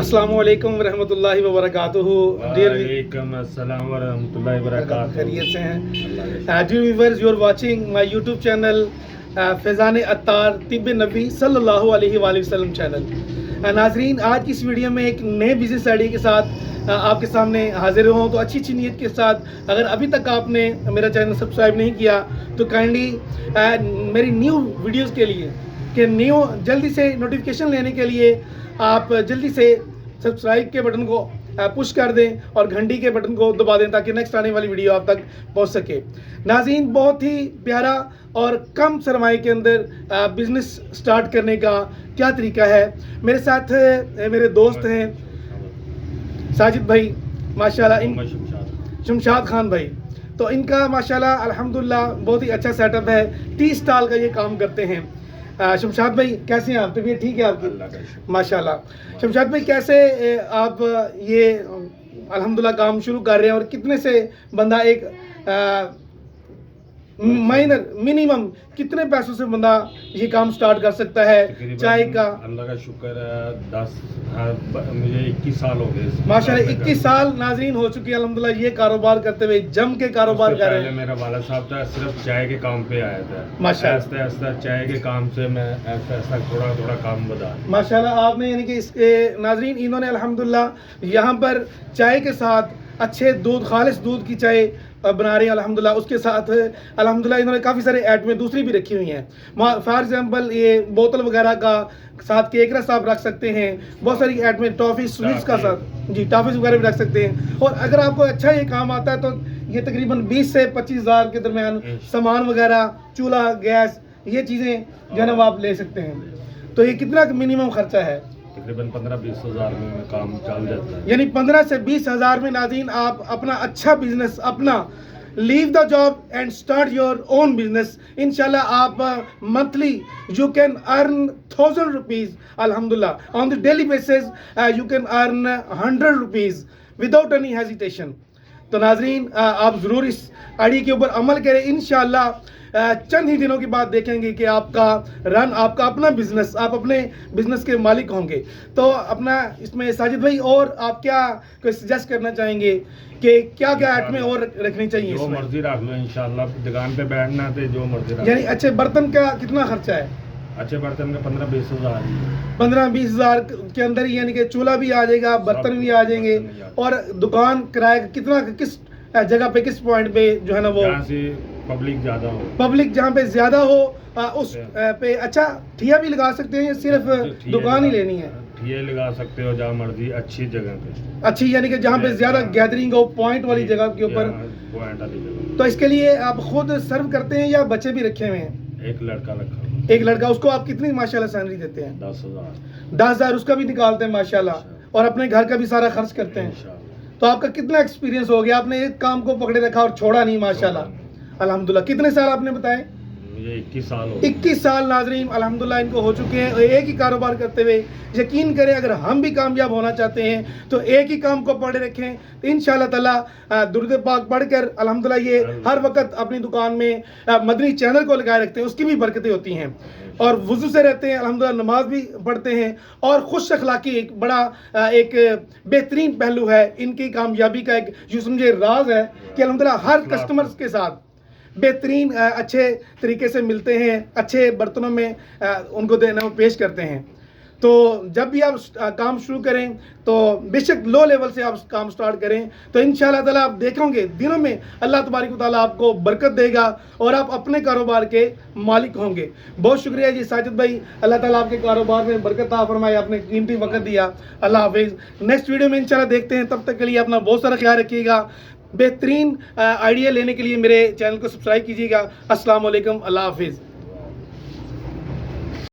अस्सलामु अलैकुम रहमतुल्लाहि व बरकातुहू। वालेकुम अस्सलाम व रहमतुल्लाहि व बरकातुहू। खैरियत से हैं? Dear viewers, you are watching my YouTube channel Faizan Attar तिब्ब नबी सल्लल्लाहु अलैहि वसल्लम चैनल। नाजरीन, आज की इस वीडियो में एक नए बिजनेस आइडिया के साथ आपके सामने हाजिर हूँ। तो अच्छी नीयत के साथ अगर अभी तक आपने मेरा चैनल सब्सक्राइब नहीं किया तो काइंडली मेरी न्यू वीडियोज़ के लिए जल्दी से नोटिफिकेशन लेने के लिए आप जल्दी से सब्सक्राइब के बटन को पुश कर दें और घंटी के बटन को दबा दें ताकि नेक्स्ट आने वाली वीडियो आप तक पहुंच सके। नाज़रीन, बहुत ही प्यारा और कम सरमाए के अंदर बिज़नेस स्टार्ट करने का क्या तरीका है। मेरे साथ मेरे दोस्त हैं साजिद भाई, माशाल्लाह, शमशाद खान भाई। तो इनका माशाल्लाह अल्हम्दुलिल्लाह बहुत ही अच्छा सेटअप है। टी स्टॉल का ये काम करते हैं। शमशाद भाई कैसे हैं आप? तबीयत ठीक है आपकी? माशाल्लाह। शमशाद भाई, कैसे आप ये अल्हम्दुलिल्लाह काम शुरू कर रहे हैं और कितने से बंदा एक मिनिमम कितने पैसों से बंदा ये काम स्टार्ट कर सकता है चाय का? अल्लाह का शुक्र है, मुझे 21 साल हो गए माशाल्लाह। 21 साल नाजरीन हो चुकी है अल्हम्दुलिल्लाह ये कारोबार करते हुए, जम के कारोबार कर रहे हैं। मेरा वाला साहब था, सिर्फ चाय के काम पे आया था। माशाल्लाह, ऐसा चाय के काम से मैं ऐसा थोड़ा काम बता माशाल्लाह आपने, यानी कि इस नाजरीन इन्होंने अल्हम्दुलिल्लाह यहाँ पर चाय के साथ अच्छे दूध, खालिस दूध की चाय बना रहे हैं अल्हम्दुलिल्लाह। उसके साथ अल्हम्दुलिल्लाह इन्होंने काफ़ी सारे आइटमें दूसरी भी रखी हुई हैं। फॉर एग्जांपल ये बोतल वगैरह का साथ केक रस आप रख सकते हैं। बहुत सारी आइटमें, टॉफ़ी, स्वीट्स का साथ जी टॉफ़ीज़ वगैरह भी रख सकते हैं। और अगर आपको अच्छा ये काम आता है तो ये तकरीबन 20 से 25 हज़ार के दरमियान सामान वगैरह, चूल्हा, गैस, ये चीज़ें जनाब आप ले सकते हैं। तो ये कितना मिनिमम खर्चा है? तकरीबन 15-20 हज़ार में काम चल जाता है। यानी 15 से 20 हज़ार में नाज़रीन आप अपना अच्छा बिजनेस, अपना leave the job and start your own business. इंशाल्लाह आप monthly you can earn 1000 rupees अल्हम्दुलिल्लाह। On the daily basis you can earn 100 rupees without any hesitation. तो नाजरीन आप ज़रूर इस आइडिया के ऊपर अमल करें। इंशाल्लाह चंद ही दिनों के बाद देखेंगे कि आपका अपना बिजनेस, आप अपने बिजनेस के मालिक होंगे। तो अपना इसमें साजिद भाई और आप क्या कोई सजेस्ट करना चाहेंगे कि क्या क्या आइटमें और रखनी चाहिए? जो मर्जी रख लो इंशाल्लाह, दुकान पे बैठना तो जो मर्जी रख। यानी अच्छे बर्तन का कितना खर्चा है? अच्छे बर्तन का 15-20 हज़ार 15-20 हज़ार के अंदर ही, यानी कि चूल्हा भी आ जाएगा, बर्तन भी आ जाएंगे। और दुकान किराए कितना, किस जगह पे, किस पॉइंट पे जो है ना वो पब्लिक ज़्यादा हो, पब्लिक जहाँ पे ज़्यादा हो उस पे अच्छा ठिया भी लगा सकते हैं या सिर्फ दुकान ही लेनी है? ठिया लगा सकते हो जहाँ मर्जी, अच्छी जगह पे अच्छी, यानी कि जहाँ पे ज़्यादा गैदरिंग हो, पॉइंट वाली जगह के ऊपर। तो इसके लिए आप खुद सर्व करते हैं या बच्चे भी रखे हुए हैं? एक लड़का रखा। एक लड़का, उसको आप कितनी माशाल्लाह सैलरी देते हैं? 10,000 उसका भी निकालते हैं माशाल्लाह, और अपने घर का भी सारा खर्च करते हैं। तो आपका कितना एक्सपीरियंस हो गया? आपने एक काम को पकड़े रखा और छोड़ा नहीं माशाल्लाह अल्हम्दुलिल्लाह। कितने साल आपने बताए? मुझे 21 साल हो। 21 साल नाजरीन अल्हम्दुलिल्लाह इनको हो चुके हैं एक ही कारोबार करते हुए। यकीन करें, अगर हम भी कामयाब होना चाहते हैं तो एक ही काम को पकड़े रखें तो इंशाअल्लाह ताला दुरूद पाक पढ़कर अल्हम्दुलिल्लाह ये हर वक्त अपनी दुकान में मदनी चैनल को लगाए रखते हैं, उसकी भी बरकतें होती हैं। और वुज़ू से रहते हैं अल्हम्दुलिल्लाह, नमाज भी पढ़ते हैं। और खुश अखलाकी एक बड़ा एक बेहतरीन पहलू है इनकी कामयाबी का। एक यूँ समझे राज है कि अल्हम्दुलिल्लाह हर कस्टमर्स के साथ बेहतरीन अच्छे तरीके से मिलते हैं, अच्छे बर्तनों में उनको देना पेश करते हैं। तो जब भी आप काम शुरू करें तो बेशक लो लेवल से आप काम स्टार्ट करें तो इंशाअल्लाह ताला आप देखोगे दिनों में अल्लाह तबारक व तआला आपको बरकत देगा और आप अपने कारोबार के मालिक होंगे। बहुत शुक्रिया जी साजिद भाई, अल्लाह ताला आपके कारोबार में बरकत अता फरमाए, आपने कीमती वक्त दिया। अल्लाह हाफिज़। नेक्स्ट वीडियो में इंशाअल्लाह देखते हैं, तब तक के लिए अपना बहुत सारा ख्याल रखिएगा। बेहतरीन आइडिया लेने के लिए मेरे चैनल को सब्सक्राइब कीजिएगा। अस्सलाम वालेकुम, अल्लाह हाफिज़।